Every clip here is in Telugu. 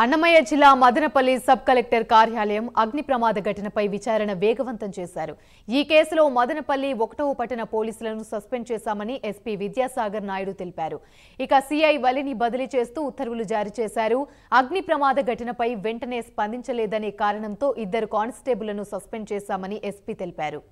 అన్నమయ్య జిల్లా మదనపల్లి సబ్ కలెక్టర్ కార్యాలయం అగ్ని ప్రమాద ఘటనపై విచారణ వేగవంతం చేశారు. ఈ కేసులో మదనపల్లి 1వ పట్టణ పోలీసులను సస్పెండ్ చేశామని ఎస్పీ విద్యాసాగర్ నాయుడు తెలిపారు. ఇక సీఐ వలిని బదిలీ చేస్తూ ఉత్తర్వులు జారీ చేశారు. అగ్ని ప్రమాద ఘటనపై వెంటనే స్పందించలేదనే కారణంతో 2 కానిస్టేబుళ్లను సస్పెండ్ చేశామని ఎస్పీ తెలిపారు.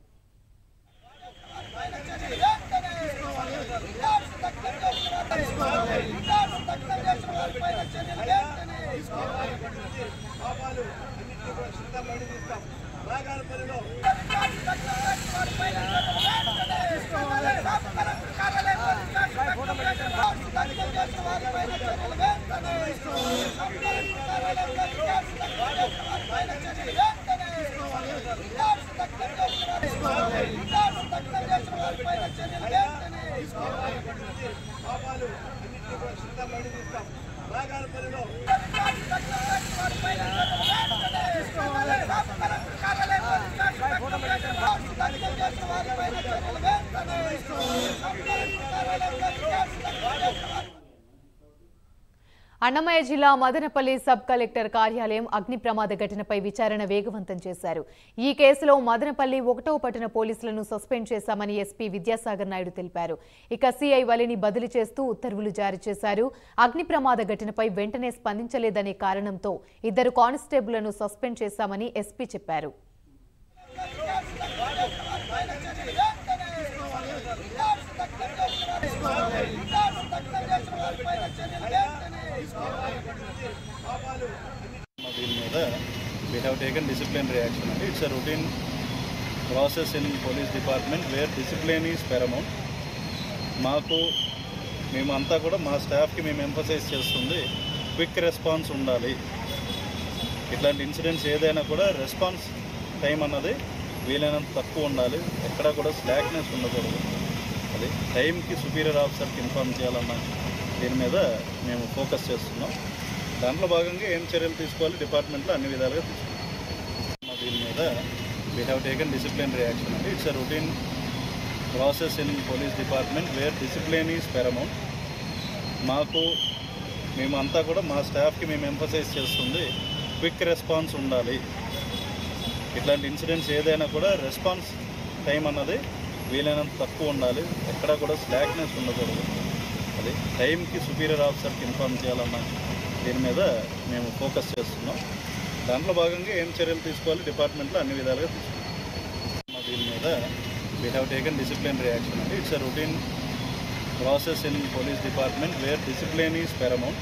అన్నమయ్య జిల్లా మదనపల్లి సబ్ కలెక్టర్ కార్యాలయం అగ్ని ప్రమాద ఘటనపై విచారణ వేగవంతం చేశారు. ఈ కేసులో మదనపల్లి 1వ పట్టణ పోలీసులను సస్పెండ్ చేశామని ఎస్పీ విద్యాసాగర్ నాయుడు తెలిపారు. ఇక సీఐ వలిని బదిలీ చేస్తూ ఉత్తర్వులు జారీ చేశారు. అగ్ని ప్రమాద ఘటనపై వెంటనే స్పందించలేదనే కారణంతో 2 కానిస్టేబుళ్లను సస్పెండ్ చేశామని ఎస్పీ చెప్పారు. We have taken disciplinary action. It's a routine process in police department where discipline is paramount. మేమంతా కూడా మా స్టాఫ్కి మేము ఎంఫసైజ్ చేస్తుంది క్విక్ రెస్పాన్స్ ఉండాలి. ఇట్లాంటి ఇన్సిడెంట్స్ ఏదైనా కూడా రెస్పాన్స్ టైం అన్నది వీలైనంత తక్కువ ఉండాలి. ఎక్కడా కూడా స్లాక్నెస్ ఉండకూడదు. అది టైంకి సుపీరియర్ ఆఫీసర్కి ఇన్ఫార్మ్ చేయాలన్న దీని మీద మేము ఫోకస్ చేస్తున్నాం. దాంట్లో భాగంగా ఏం చర్యలు తీసుకోవాలి డిపార్ట్మెంట్లో అన్ని విధాలుగా తీసుకుంటాం. దీని మీద we have taken disciplinary action. It's a routine process in police department wear discipline is paramount. మేమంతా కూడా మా స్టాఫ్కి మేము ఎంఫసైజ్ చేస్తుంది క్విక్ రెస్పాన్స్ ఉండాలి. ఇట్లాంటి ఇన్సిడెంట్స్ ఏదైనా కూడా రెస్పాన్స్ టైం అన్నది వీలైనంత తక్కువ ఉండాలి. ఎక్కడా కూడా స్లాక్నెస్ ఉండకూడదు. అది టైంకి సుపీరియర్ ఆఫీసర్కి ఇన్ఫార్మ్ చేయాలన్న దీని మీద మేము ఫోకస్ చేస్తున్నాం. దాంట్లో భాగంగా ఏం చర్యలు తీసుకోవాలి డిపార్ట్మెంట్లో అన్ని విధాలుగా తీసుకుంటాం. దీని మీద we have taken disciplinary action. It's a routine process in police department wear discipline is paramount.